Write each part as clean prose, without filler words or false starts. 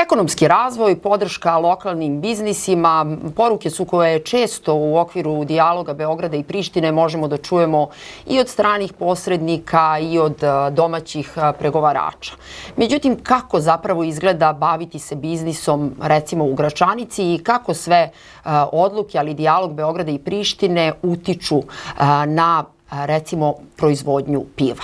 Ekonomski razvoj, podrška lokalnim biznisima, poruke su koje često u okviru dijaloga Beograda i Prištine možemo da čujemo i od stranih posrednika i od domaćih pregovarača. Međutim, kako zapravo izgleda baviti se biznisom recimo u Gračanici i kako sve odluke, ali dijalog Beograda i Prištine utiču na recimo proizvodnju piva.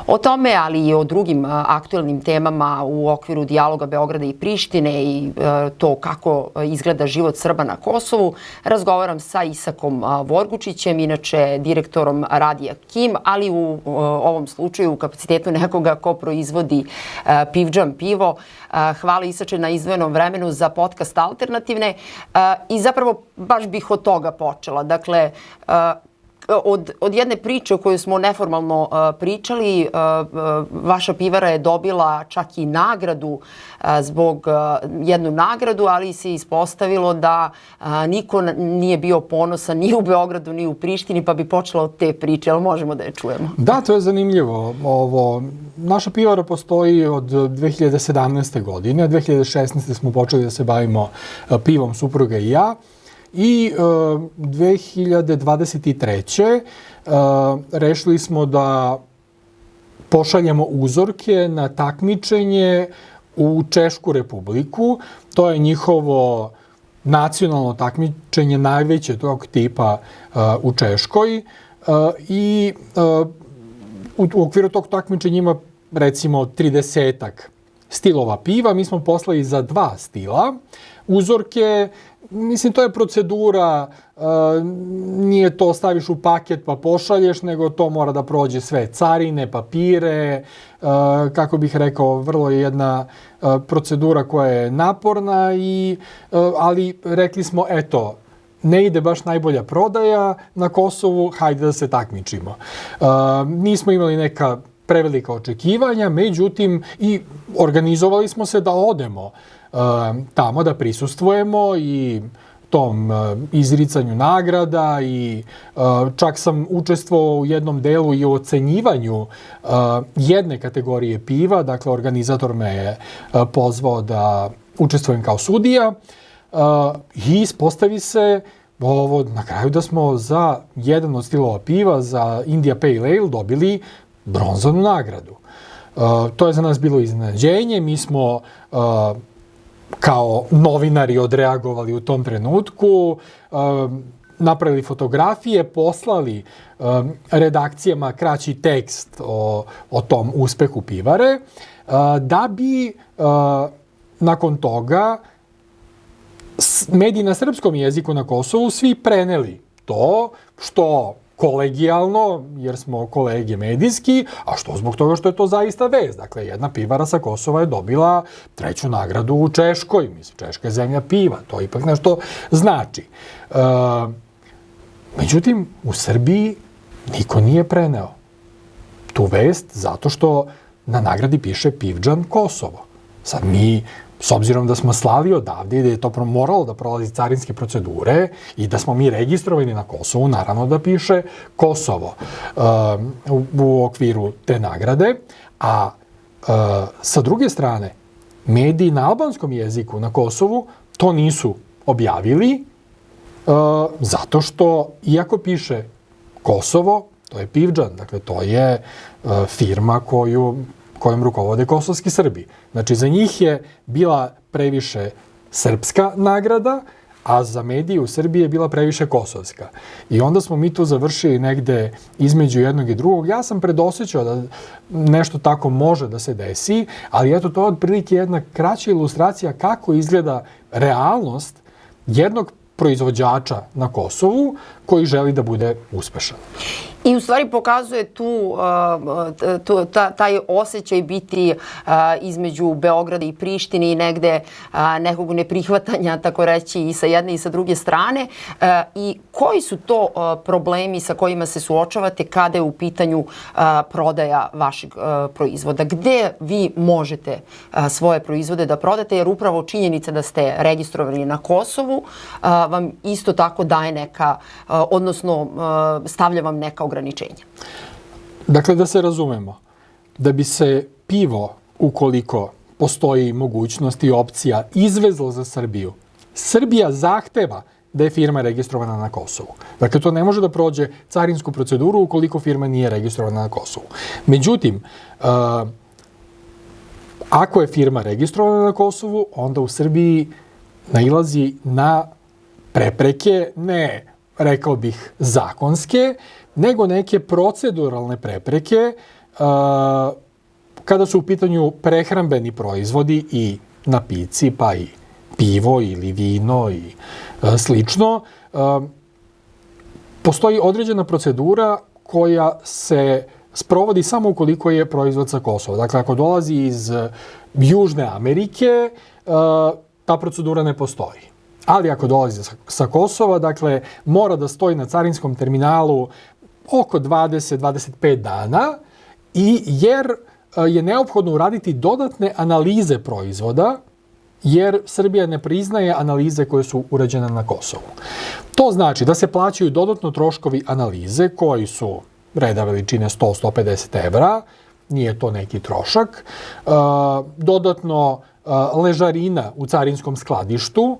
O tome, ali i o drugim aktuelnim temama u okviru dijaloga Beograda i Prištine i to kako izgleda život Srba na Kosovu, razgovaram sa Isakom Vorgučićem, inače direktorom Radija Kim, ali u ovom slučaju u kapacitetu nekoga ko proizvodi Pivdžan pivo. Hvala Isače na izdvojenom vremenu za podcast Alternativne i zapravo baš bih od toga počela. Dakle, od jedne priče o kojoj smo neformalno pričali, vaša pivara je dobila čak i nagradu zbog jednu nagradu, ali se ispostavilo da niko nije bio ponosan ni u Beogradu ni u Prištini, pa bi počela od te priče, ali možemo da je čujemo. Da, to je zanimljivo. Naša pivara postoji od 2017. godine. 2016. smo počeli da se bavimo pivom, supruga i ja. I 2023. Rešili smo da pošaljemo uzorke na takmičenje u Češku Republiku. To je njihovo nacionalno takmičenje, najveće tog tipa u Češkoj. I u okviru tog takmičenja ima recimo 30-ak stilova piva. Mi smo poslali za 2 stila uzorke. Mislim, to je procedura, nije to staviš u paket pa pošalješ, nego to mora da prođe sve carine, papire, kako bih rekao, vrlo je jedna procedura koja je naporna, ali rekli smo, eto, ne ide baš najbolja prodaja na Kosovu, hajde da se takmičimo. Nismo imali neka prevelika očekivanja, međutim, i organizovali smo se da odemo tamo, da prisustvujemo i tom izricanju nagrada i čak sam učestvovao u jednom delu i u ocenjivanju jedne kategorije piva, dakle organizator me je pozvao da učestvujem kao sudija i ispostavi se na kraju da smo za jedan od stilova piva, za India Pale Ale, dobili bronzanu nagradu. To je za nas bilo iznenađenje, mi smo kao novinari odreagovali u tom trenutku, napravili fotografije, poslali redakcijama kraći tekst o tom uspehu pivare, da bi nakon toga mediji na srpskom jeziku na Kosovu svi preneli to što kolegijalno, jer smo kolege medijski, a što zbog toga što je to zaista vest. Dakle, jedna pivara sa Kosova je dobila 3. nagradu u Češkoj. Mislim, Češka je zemlja piva, to ipak nešto znači. Međutim, u Srbiji niko nije preneo tu vest zato što na nagradi piše Pivdžan Kosovo. Sad mi, s obzirom da smo slali odavde i da je to moralo da prolazi carinske procedure i da smo mi registrovani na Kosovu, naravno da piše Kosovo u okviru te nagrade. A sa druge strane, mediji na albanskom jeziku na Kosovu to nisu objavili zato što, iako piše Kosovo, to je Pivdžan, dakle to je firma kojom rukovode kosovski Srbi. Znači, za njih je bila previše srpska nagrada, a za medije u Srbiji je bila previše kosovska. I onda smo mi tu završili negde između jednog i drugog. Ja sam predosjećao da nešto tako može da se desi, ali eto, to je otprilike jedna kraća ilustracija kako izgleda realnost jednog proizvođača na Kosovu koji želi da bude uspešan. I u stvari pokazuje taj osjećaj biti između Beograda i Prištine i negde nekog neprihvatanja, tako reći, i sa jedne i sa druge strane. I koji su to problemi sa kojima se suočavate kada je u pitanju prodaja vašeg proizvoda? Gde vi možete svoje proizvode da prodate? Jer upravo činjenica da ste registrovani na Kosovu vam isto tako daje neka, odnosno stavlja vam neka ograničenja. Dakle, da se razumemo, da bi se pivo, ukoliko postoji mogućnost i opcija izvezlo za Srbiju. Srbija zahteva da je firma registrovana na Kosovu. Dakle, to ne može da prođe carinsku proceduru ukoliko firma nije registrovana na Kosovu. Međutim, ako je firma registrovana na Kosovu, onda u Srbiji nailazi na prepreke, ne, rekao bih, zakonske, nego neke proceduralne prepreke kada su u pitanju prehrambeni proizvodi i napici, pa i pivo ili vino i slično. Postoji određena procedura koja se sprovodi samo ukoliko je proizvod sa Kosova. Dakle, ako dolazi iz Južne Amerike, ta procedura ne postoji. Ali ako dolazi sa Kosova, dakle, mora da stoji na carinskom terminalu oko 20-25 dana jer je neophodno uraditi dodatne analize proizvoda, jer Srbija ne priznaje analize koje su urađene na Kosovu. To znači da se plaćaju dodatno troškovi analize koji su reda veličine 100-150 evra, nije to neki trošak, dodatno ležarina u carinskom skladištu,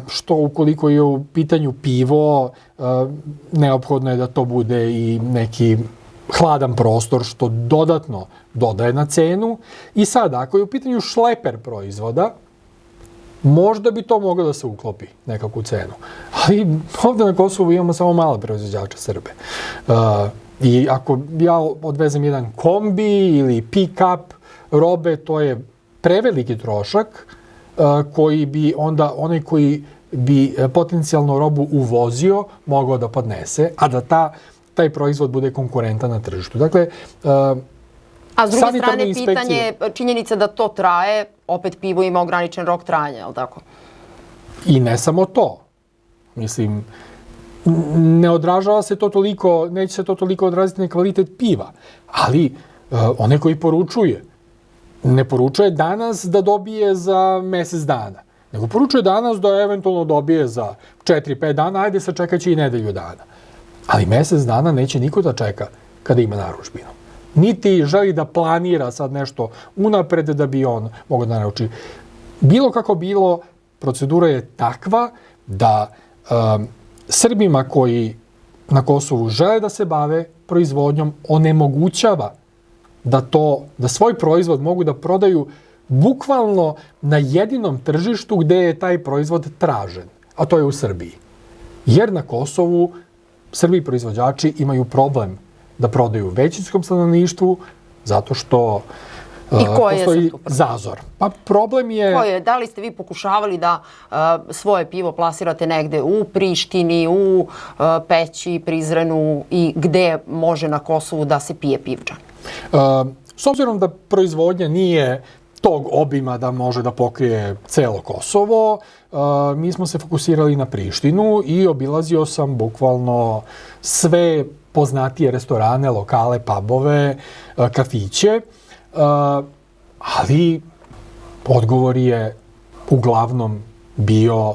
što ukoliko je u pitanju pivo, neophodno je da to bude i neki hladan prostor što dodatno dodaje na cenu. I sada, ako je u pitanju šleper proizvoda, možda bi to moglo da se uklopi nekakvu cenu. Ali ovdje na Kosovu imamo samo male proizvođače Srbe. I ako ja odvezem jedan kombi ili pick-up robe, to je preveliki trošak koji bi onda onaj koji bi potencijalno robu uvozio mogao da podnese, a da taj proizvod bude konkurentan na tržištu. Dakle, a s druge strane, pitanje, činjenica da to traje, opet pivo ima ograničen rok trajanja, je li tako? I ne samo to. Mislim, ne odražava se to toliko, neće se to toliko odraziti na kvalitet piva, ali onaj koji poručuje, ne poručuje danas da dobije za mjesec dana, nego poručuje danas da eventualno dobije za 4-5 dana, ajde se čekat će i nedelju dana. Ali mjesec dana neće niko da čeka kada ima narudžbinu. Niti želi da planira sad nešto unapred da bi on mogao da naruči. Bilo kako bilo, procedura je takva da Srbima koji na Kosovu žele da se bave proizvodnjom onemogućava da svoj proizvod mogu da prodaju bukvalno na jedinom tržištu gde je taj proizvod tražen, a to je u Srbiji. Jer na Kosovu Srbi proizvođači imaju problem da prodaju većinskom stanovništvu zato što postoji zazor. Pa problem je... Da li ste vi pokušavali da svoje pivo plasirate negde u Prištini, u Peći, Prizrenu i gde može na Kosovu da se pije pivčan? S obzirom da proizvodnja nije tog obima da može da pokrije celo Kosovo, mi smo se fokusirali na Prištinu i obilazio sam bukvalno sve poznatije restorane, lokale, pubove, kafiće, ali odgovor je uglavnom bio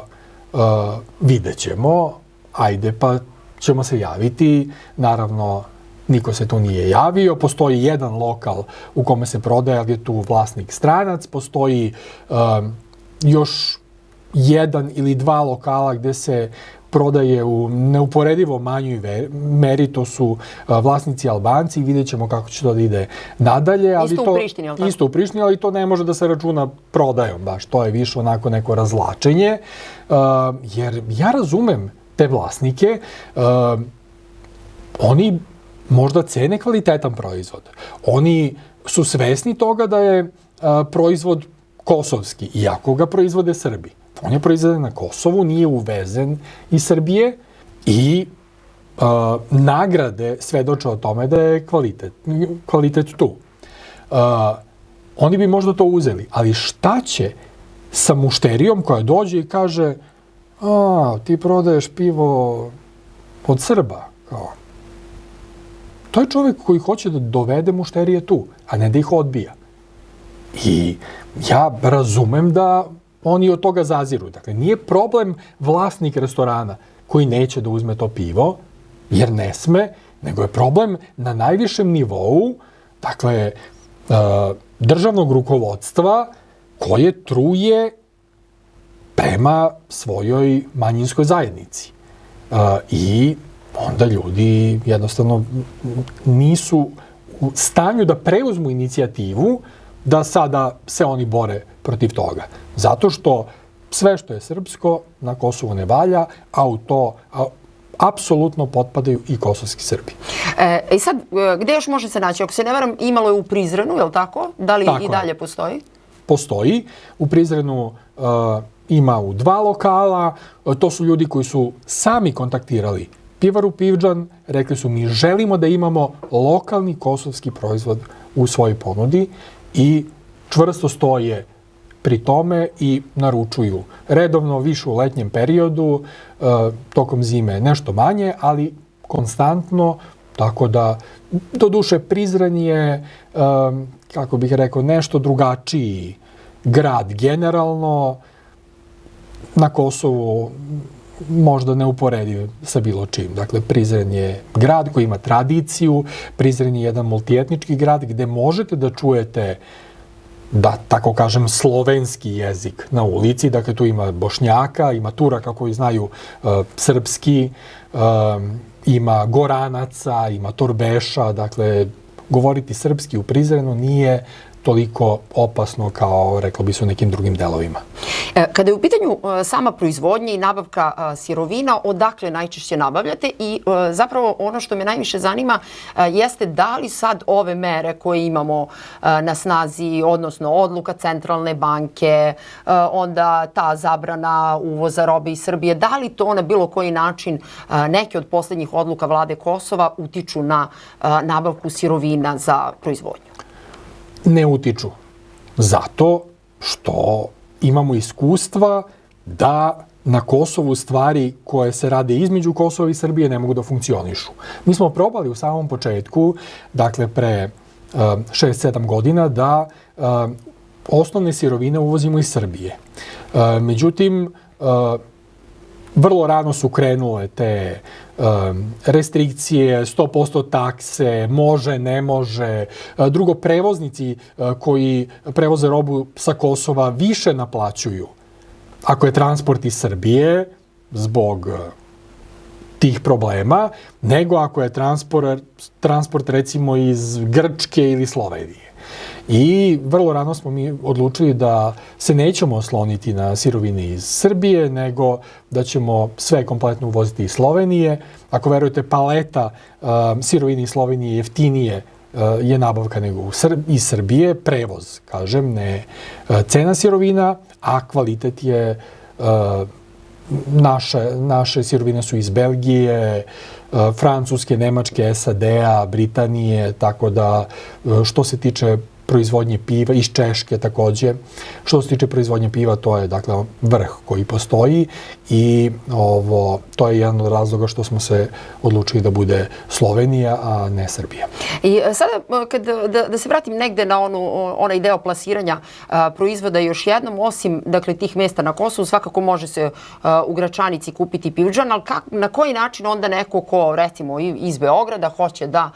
vidjet ćemo, ajde pa ćemo se javiti. Naravno, niko se tu nije javio. Postoji jedan lokal u kome se prodaje, ali je tu vlasnik stranac. Postoji još jedan ili dva lokala gde se prodaje u neuporedivo manjoj meri, to su vlasnici Albanci. Vidjet ćemo kako će to da ide nadalje. Isto u Prištini, ali tako? Isto u Prištini, ali to ne može da se računa prodajom baš. To je više onako neko razlačenje. Jer ja razumem te vlasnike. Oni možda cene kvalitetan proizvod. Oni su svesni toga da je proizvod kosovski, iako ga proizvode Srbi. On je proizveden na Kosovu, nije uvezen iz Srbije i nagrade svedoče o tome da je kvalitet tu. Oni bi možda to uzeli, ali šta će sa mušterijom koja dođe i kaže ti prodaješ pivo od Srba? To je čovjek koji hoće da dovede mušterije tu, a ne da ih odbija. I ja razumem da oni od toga zaziru. Dakle, nije problem vlasnik restorana koji neće da uzme to pivo, jer ne sme, nego je problem na najvišem nivou, dakle, državnog rukovodstva koje truje prema svojoj manjinskoj zajednici. I onda ljudi jednostavno nisu u stanju da preuzmu inicijativu da sada se oni bore protiv toga. Zato što sve što je srpsko na Kosovu ne valja, a u to apsolutno potpadaju i kosovski Srbi. I sad, gde još može se naći? Ako se ne varam, imalo je u Prizrenu, je li tako? Da li i dalje postoji? Postoji. U Prizrenu ima u 2 lokala. To su ljudi koji su sami kontaktirali pivaru Pivdžan. Rekli su mi želimo da imamo lokalni kosovski proizvod u svojoj ponudi i čvrsto stoje pri tome i naručuju redovno, više u letnjem periodu, tokom zime nešto manje, ali konstantno, tako da doduše Prizren je, kako bih rekao, nešto drugačiji grad generalno, na Kosovu možda neuporediv sa bilo čim. Dakle, Prizren je grad koji ima tradiciju, Prizren je jedan multietnički grad gde možete da čujete, da tako kažem, slovenski jezik na ulici. Dakle, tu ima Bošnjaka, ima Turaka koji znaju srpski, ima Goranaca, ima Torbeša. Dakle, govoriti srpski u Prizrenu nije toliko opasno kao, reklo bi se, u nekim drugim delovima. Kada je u pitanju sama proizvodnja i nabavka sirovina, odakle najčešće nabavljate? I zapravo ono što me najviše zanima jeste da li sad ove mere koje imamo na snazi, odnosno odluka Centralne banke, onda ta zabrana uvoza robe iz Srbije, da li to na bilo koji način neke od poslednjih odluka vlade Kosova utiču na nabavku sirovina za proizvodnju? Ne utiču. Zato što imamo iskustva da na Kosovu stvari koje se rade između Kosova i Srbije ne mogu da funkcionišu. Mi smo probali u samom početku, dakle pre 6-7 godina, da osnovne sirovine uvozimo iz Srbije. Međutim, vrlo rano su krenule te restrikcije, 100% takse, može, ne može. Drugo, prevoznici koji prevoze robu sa Kosova više naplaćuju ako je transport iz Srbije zbog tih problema, nego ako je transport recimo iz Grčke ili Slovenije. I vrlo rano smo mi odlučili da se nećemo osloniti na sirovine iz Srbije, nego da ćemo sve kompletno uvoziti iz Slovenije. Ako verujete, paleta sirovine iz Slovenije jeftinije je nabavka nego iz Srbije, prevoz, kažem, ne cena sirovina, a kvalitet je, naše sirovine su iz Belgije, Francuske, Nemačke, SAD-a, Britanije, tako da što se tiče proizvodnje piva, iz Češke takođe. Što se tiče proizvodnje piva, to je dakle vrh koji postoji i to je jedan od razloga što smo se odlučili da bude Slovenija, a ne Srbija. I sada, da se vratim negde na onaj deo plasiranja proizvoda još jednom, osim dakle tih mesta na Kosovu, svakako može se u Gračanici kupiti Pivdžan, ali na koji način onda neko ko recimo iz Beograda hoće da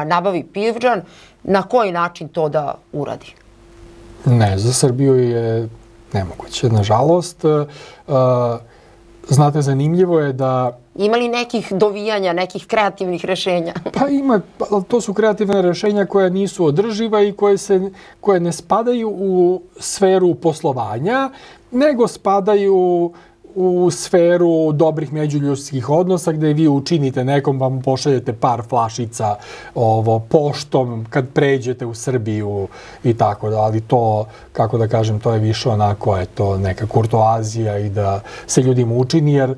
nabavi Pivdžan, na koji način to da uradi? Ne, za Srbiju je nemoguće, nažalost. Znate, zanimljivo je da... Ima li nekih dovijanja, nekih kreativnih rešenja? Pa ima, to su kreativne rešenja koja nisu održiva i koje ne spadaju u sferu poslovanja, nego spadaju u sferu dobrih međuljudskih odnosa gde vi učinite nekom, vam pošaljete par flašica poštom kad pređete u Srbiju i tako da, ali to, kako da kažem, to je više onako, eto, neka kurtoazija i da se ljudima učini, jer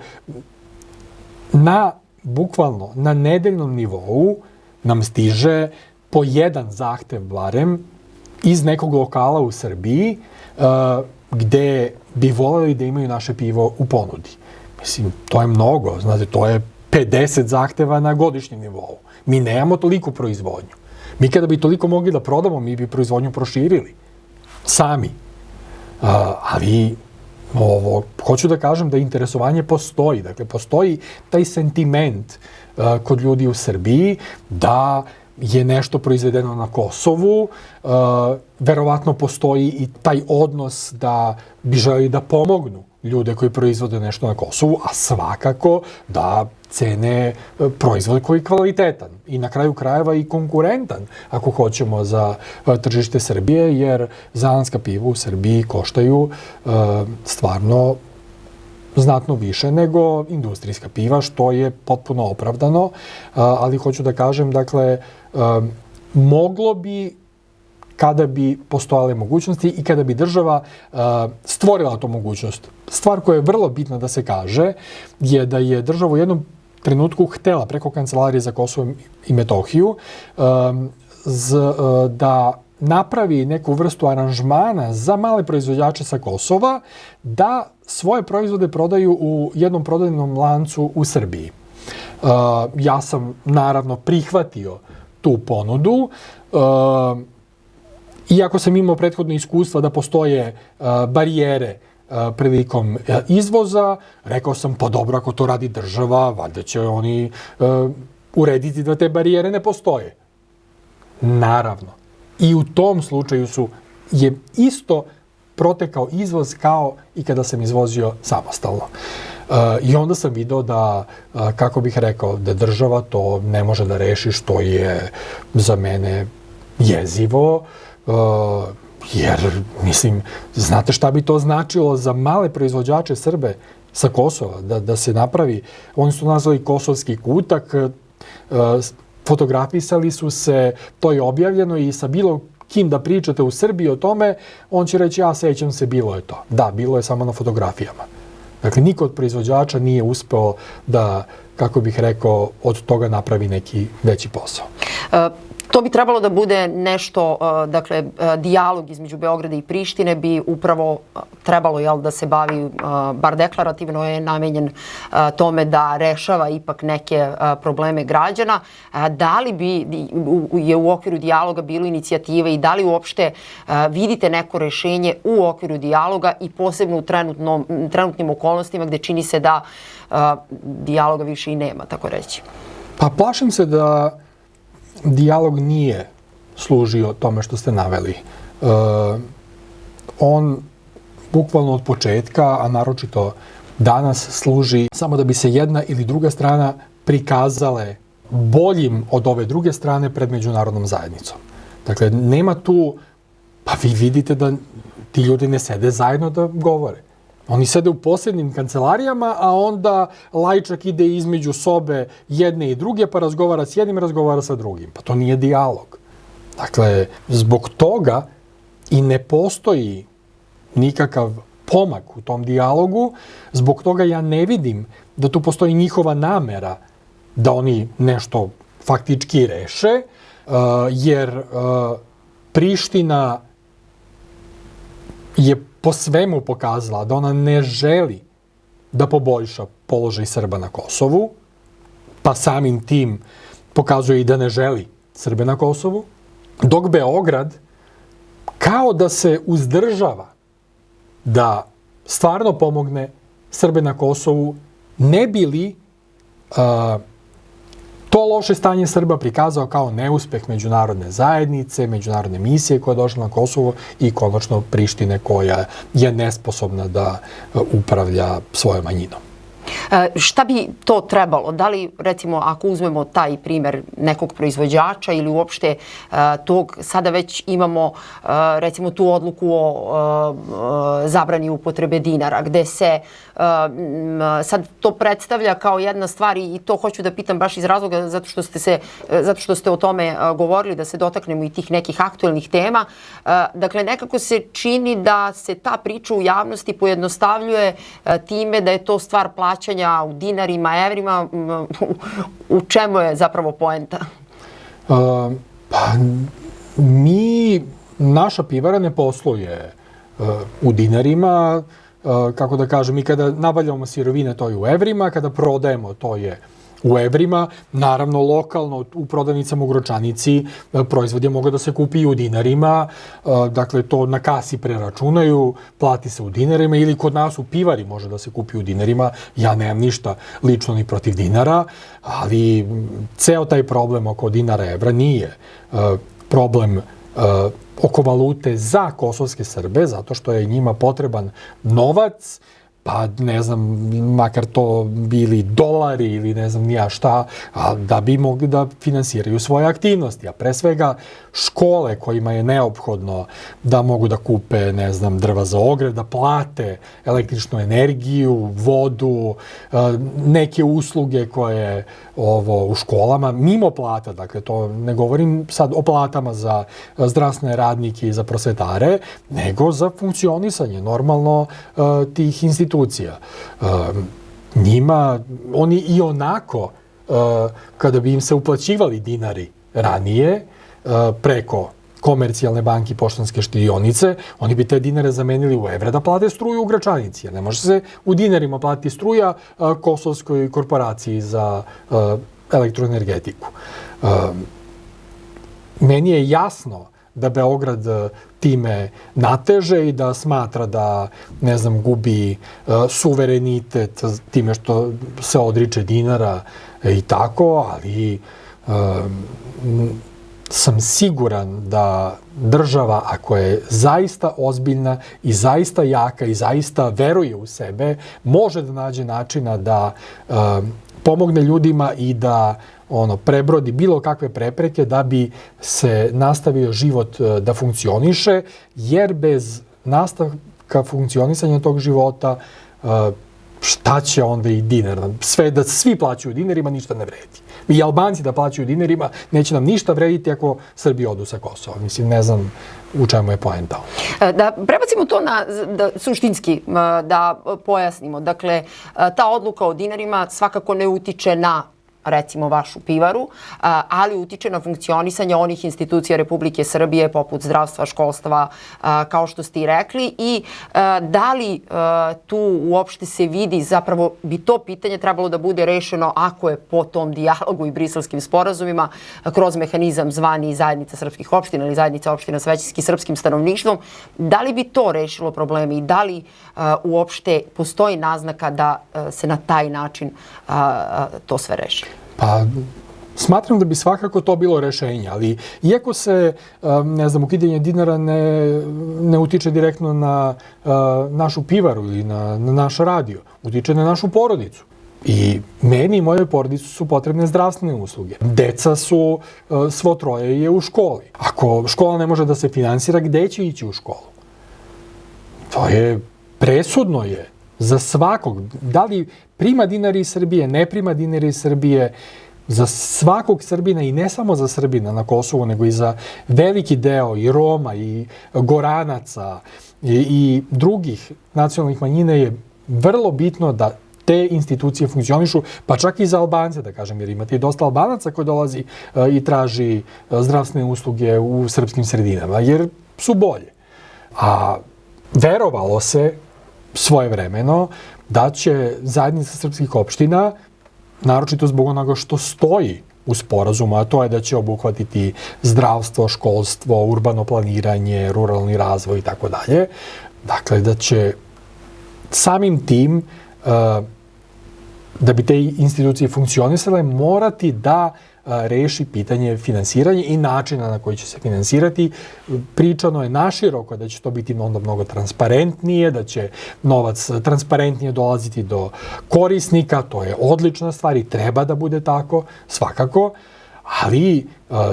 bukvalno na nedeljnom nivou nam stiže po jedan zahtev barem iz nekog lokala u Srbiji gde bi voljeli da imaju naše pivo u ponudi. Mislim, to je mnogo. Znate, to je 50 zahteva na godišnjem nivou. Mi nemamo toliku proizvodnju. Mi kada bi toliko mogli da prodamo, mi bi proizvodnju proširili. Sami. Ali hoću da kažem da interesovanje postoji. Dakle, postoji taj sentiment kod ljudi u Srbiji da je nešto proizvedeno na Kosovu, verovatno postoji i taj odnos da bi želeli da pomognu ljude koji proizvode nešto na Kosovu, a svakako da cene proizvod koji je kvalitetan i na kraju krajeva i konkurentan, ako hoćemo, za tržište Srbije, jer zalanska piva u Srbiji koštaju stvarno znatno više nego industrijska piva, što je potpuno opravdano, ali hoću da kažem, dakle, moglo bi, kada bi postojale mogućnosti i kada bi država stvorila tu mogućnost. Stvar koja je vrlo bitna da se kaže je da je država u jednom trenutku htela preko Kancelarije za Kosovo i Metohiju da napravi neku vrstu aranžmana za male proizvođače sa Kosova da svoje proizvode prodaju u jednom prodajnom lancu u Srbiji. Ja sam naravno prihvatio tu ponudu, iako sam imao prethodno iskustva da postoje barijere prilikom izvoza, rekao sam, pa dobro, ako to radi država, valjda će oni urediti da te barijere ne postoje. Naravno. I u tom slučaju je isto protekao izvoz kao i kada sam izvozio samostalno. I onda sam video da, kako bih rekao, da država to ne može da reši, što je za mene jezivo, jer, mislim, znate šta bi to značilo za male proizvođače Srbe sa Kosova, da se napravi, oni su nazvali kosovski kutak, fotografisali su se, to je objavljeno i sa bilo kim da pričate u Srbiji o tome, on će reći, ja sećam se, bilo je to. Da, bilo je samo na fotografijama. Dakle, niko od proizvođača nije uspeo da, kako bih rekao, od toga napravi neki veći posao. To bi trebalo da bude nešto, dakle, dijalog između Beograda i Prištine bi upravo trebalo, jel, da se bavi, bar deklarativno je namenjen tome da rešava ipak neke probleme građana. Da li bi je u okviru dijaloga bilo inicijative i da li uopšte vidite neko rešenje u okviru dijaloga i posebno u trenutnim okolnostima gde čini se da dijaloga više i nema, tako reći? Pa plašim se da dijalog nije služio tome što ste naveli. On bukvalno od početka, a naročito danas, služi samo da bi se jedna ili druga strana prikazale boljim od ove druge strane pred međunarodnom zajednicom. Dakle, nema tu, pa vi vidite da ti ljudi ne sede zajedno da govore. Oni sede u posebnim kancelarijama, a onda lajčak ide između sobe jedne i druge, pa razgovara s jednim, razgovara sa drugim. Pa to nije dijalog. Dakle, zbog toga i ne postoji nikakav pomak u tom dijalogu, zbog toga ja ne vidim da tu postoji njihova namera da oni nešto faktički reše, jer Priština je po svemu pokazala da ona ne želi da poboljša položaj Srba na Kosovu, pa samim tim pokazuje i da ne želi Srbe na Kosovu, dok Beograd kao da se uzdržava da stvarno pomogne Srbe na Kosovu, ne bi li to loše stanje Srba prikazao kao neuspeh međunarodne zajednice, međunarodne misije koja je došla na Kosovo i konačno Prištine koja je nesposobna da upravlja svojom manjinom. Šta bi to trebalo? Da li, recimo, ako uzmemo taj primer nekog proizvođača ili uopšte tog, sada već imamo, recimo, tu odluku o zabrani upotrebe dinara, gde se sad to predstavlja kao jedna stvar i to hoću da pitam baš iz razloga zato što ste o tome govorili, da se dotaknemo i tih nekih aktuelnih tema. Dakle, nekako se čini da se ta priča u javnosti pojednostavljuje time da je to stvar plaćanja u dinarima, evrima. U čemu je zapravo poenta? Pa, naša pivara ne posluje u dinarima. Kako da kažem, mi kada nabavljamo sirovine, to je u evrima, kada prodajemo, to je u evrima. Naravno, lokalno u prodavnicama u Gročanici proizvod je mogao da se kupi i u dinarima, dakle to na kasi preračunaju, plati se u dinarima, ili kod nas u pivari može da se kupi u dinarima. Ja nemam ništa lično ni protiv dinara, ali ceo taj problem oko dinara evra nije problem oko valute za kosovske Srbe, zato što je njima potreban novac, pa ne znam, makar to bili dolari ili ne znam nija šta, da bi mogli da finansiraju svoje aktivnosti. A pre svega škole kojima je neophodno da mogu da kupe, ne znam, drva za ogrev, da plate električnu energiju, vodu, neke usluge koje u školama, mimo plata, dakle to ne govorim sad o platama za zdravstvene radnike i za prosvetare, nego za funkcionisanje normalno tih institucija. Njima, oni i onako, kada bi im se uplaćivali dinari ranije, preko Komercijalne banke i Poštanske štedionice, oni bi te dinare zamenili u evre da plate struju u Gračanici. Jer ne može se u dinarima platiti struja Kosovskoj korporaciji za elektroenergetiku. Meni je jasno da Beograd time nateže i da smatra da, ne znam, gubi suverenitet time što se odriče dinara i tako, ali sam siguran da država, ako je zaista ozbiljna i zaista jaka i zaista veruje u sebe, može da nađe načina da pomogne ljudima i da prebrodi bilo kakve prepreke da bi se nastavio život da funkcioniše, jer bez nastavka funkcionisanja tog života šta će onda i dinar? Sve da svi plaćaju dinarima, ništa ne vredi. I Albanci da plaćaju dinarima, neće nam ništa vrediti ako Srbi odu sa Kosova. Mislim, ne znam u čemu je poenta. Da prebacimo to na suštinski, da pojasnimo. Dakle, ta odluka o dinarima svakako ne utiče na, recimo, vašu pivaru, ali utiče na funkcionisanje onih institucija Republike Srbije poput zdravstva, školstva, kao što ste i rekli, i da li tu uopšte se vidi, zapravo bi to pitanje trebalo da bude rešeno ako je po tom dijalogu i briselskim sporazumima kroz mehanizam zvani Zajednica srpskih opština ili Zajednica opština sa većinskim srpskim stanovništvom, da li bi to rešilo probleme i da li uopšte postoji naznaka da se na taj način to sve reši? Pa, smatram da bi svakako to bilo rešenje, ali iako se, ne znam, ukidanje dinara ne utiče direktno na našu pivaru ili na naš radio, utiče na našu porodicu. I meni i mojoj porodici su potrebne zdravstvene usluge. Deca su, svo troje je u školi. Ako škola ne može da se finansira, gde će ići u školu? To je, presudno je za svakog. Da li prima dinari iz Srbije, ne prima dinari iz Srbije, za svakog Srbina i ne samo za Srbina na Kosovu, nego i za veliki deo i Roma i Goranaca i drugih nacionalnih manjina je vrlo bitno da te institucije funkcionišu, pa čak i za Albance, da kažem, jer imate i dosta Albanaca koji dolazi i traži zdravstvene usluge u srpskim sredinama, jer su bolje. A verovalo se svojevremeno da će Zajednica srpskih opština, naročito zbog onoga što stoji u sporazumu, a to je da će obuhvatiti zdravstvo, školstvo, urbano planiranje, ruralni razvoj i tako dalje. Dakle, da će samim tim, da bi te institucije funkcionisale, morati da reši pitanje finansiranja i načina na koji će se finansirati. Pričano je naširoko da će to biti onda mnogo transparentnije, da će novac transparentnije dolaziti do korisnika. To je odlična stvar i treba da bude tako, svakako. Ali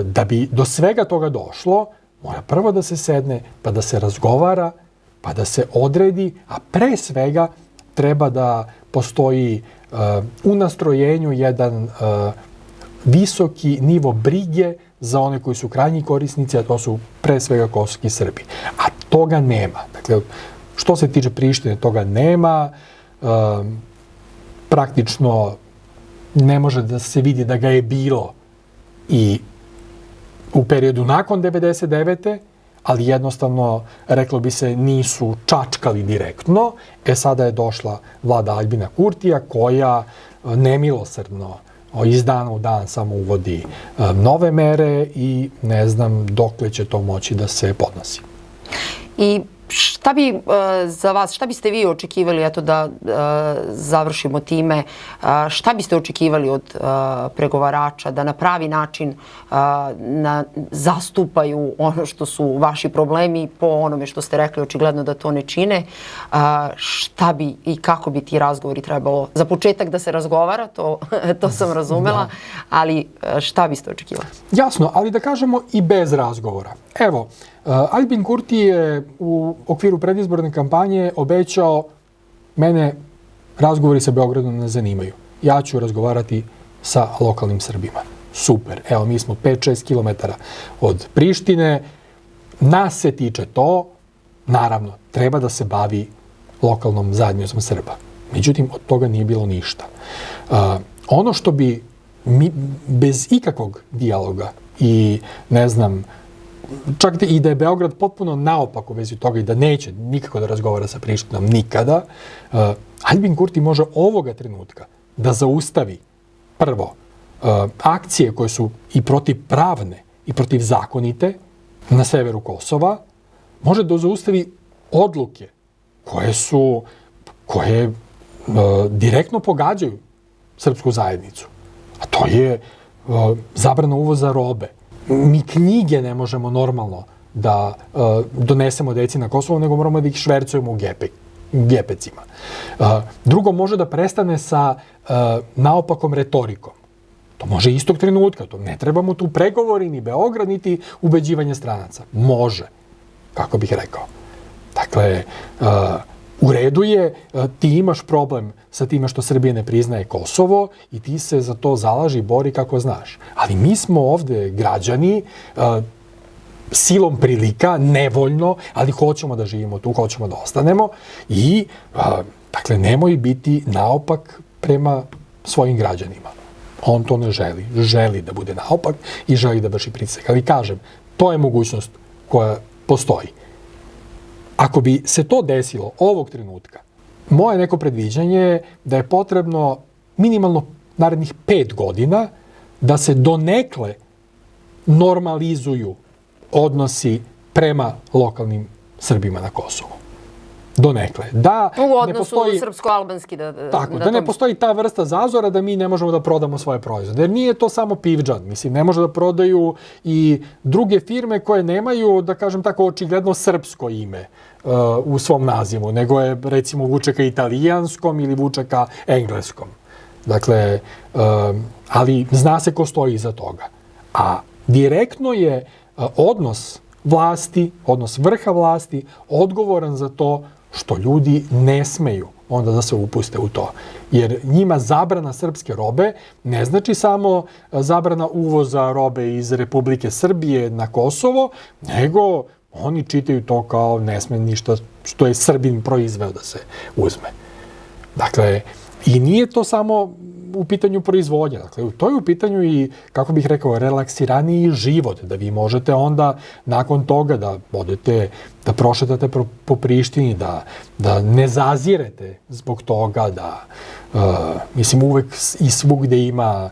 da bi do svega toga došlo, mora prvo da se sedne, pa da se razgovara, pa da se odredi, a pre svega treba da postoji u nastrojenju jedan visoki nivo brige za one koji su krajnji korisnici, a to su pre svega kosovski Srbi. A toga nema. Dakle, što se tiče Prištine, toga nema. Praktično ne može da se vidi da ga je bilo i u periodu nakon 99. ali jednostavno, reklo bi se, nisu čačkali direktno. Sada je došla vlada Aljbina Kurtija koja nemilosrdno iz dana u dan samo uvodi nove mere i ne znam dokle će to moći da se podnosi. I šta bi za vas, šta biste vi očekivali, eto da završimo time, šta biste očekivali od pregovarača da na pravi način zastupaju ono što su vaši problemi po onome što ste rekli, očigledno da to ne čine. Šta bi i kako bi ti razgovori trebalo? Za početak da se razgovara, to sam razumela, ali šta biste očekivali? Jasno, ali da kažemo i bez razgovora. Evo, Aljbin Kurti je u okviru predizborne kampanje obećao mene razgovori sa Beogradom ne zanimaju. Ja ću razgovarati sa lokalnim Srbima. Super. Evo, mi smo 5-6 kilometara od Prištine. Nas se tiče to. Naravno, treba da se bavi lokalnom zajednicom Srba. Međutim, od toga nije bilo ništa. Ono što bi mi, bez ikakvog dijaloga i ne znam, čak i da je Beograd potpuno naopak u vezi toga i da neće nikako da razgovara sa Prištinom nikada, Aljbin Kurti može ovoga trenutka da zaustavi prvo akcije koje su i protivpravne i protivzakonite na severu Kosova, može da zaustavi odluke koje direktno pogađaju srpsku zajednicu. A to je zabrana uvoza robe. Mi knjige ne možemo normalno da donesemo deci na Kosovo, nego moramo da ih švercujemo u gepecima. Drugo, može da prestane sa naopakom retorikom. To može istog trenutka. To ne trebamo tu pregovori, ni Beograd, niti ubeđivanje stranaca. Može, kako bih rekao. Dakle, u redu je, ti imaš problem sa time što Srbija ne priznaje Kosovo i ti se za to zalaži i bori kako znaš. Ali mi smo ovde građani, silom prilika, nevoljno, ali hoćemo da živimo tu, hoćemo da ostanemo i, dakle, nemoj biti naopak prema svojim građanima. On to ne želi. Želi da bude naopak i želi da vrši pritisak. Ali kažem, to je mogućnost koja postoji. Ako bi se to desilo ovog trenutka, moje neko predviđanje je da je potrebno minimalno narednih 5 godina da se donekle normalizuju odnosi prema lokalnim Srbima na Kosovu. Donekle. Da u odnosu srpsko-albanski. Da ne postoji ta vrsta zazora da mi ne možemo da prodamo svoje proizvode. Jer nije to samo Pivdžan. Mislim, ne može da prodaju i druge firme koje nemaju, da kažem tako, očigledno srpsko ime u svom nazivu, nego je, recimo, vuče ka italijanskom ili vuče ka engleskom. Dakle, ali zna se ko stoji iza toga. A direktno je odnos vlasti, odnos vrha vlasti, odgovoran za to što ljudi ne smeju onda da se upuste u to. Jer njima zabrana srpske robe ne znači samo zabrana uvoza robe iz Republike Srbije na Kosovo, nego oni čitaju to kao ne sme ništa što je Srbin proizveo da se uzme. Dakle, i nije to samo u pitanju proizvodnje. Dakle, to je u pitanju i, kako bih rekao, relaksiraniji život. Da vi možete onda nakon toga da odete, da prošetate po Prištini, da ne zazirete zbog toga, da, mislim, uvek i svugde ima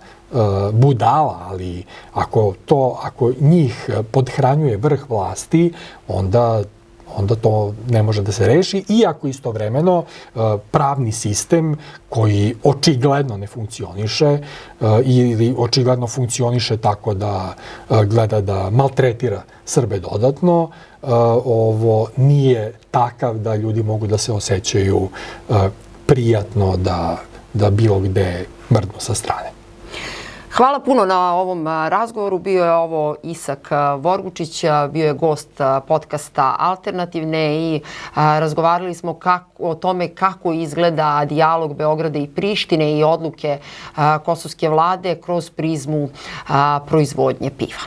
budala, ali ako njih podhranjuje vrh vlasti, onda to ne može da se reši, iako istovremeno pravni sistem koji očigledno ne funkcioniše ili očigledno funkcioniše tako da gleda da maltretira Srbe dodatno, ovo nije takav da ljudi mogu da se osjećaju prijatno da bilo gde mrdnu sa strane. Hvala puno na ovom razgovoru. Bio je ovo Isak Vorgučić, bio je gost podcasta Alternativne i razgovarali smo o tome kako izgleda dijalog Beograda i Prištine i odluke kosovske vlade kroz prizmu proizvodnje piva.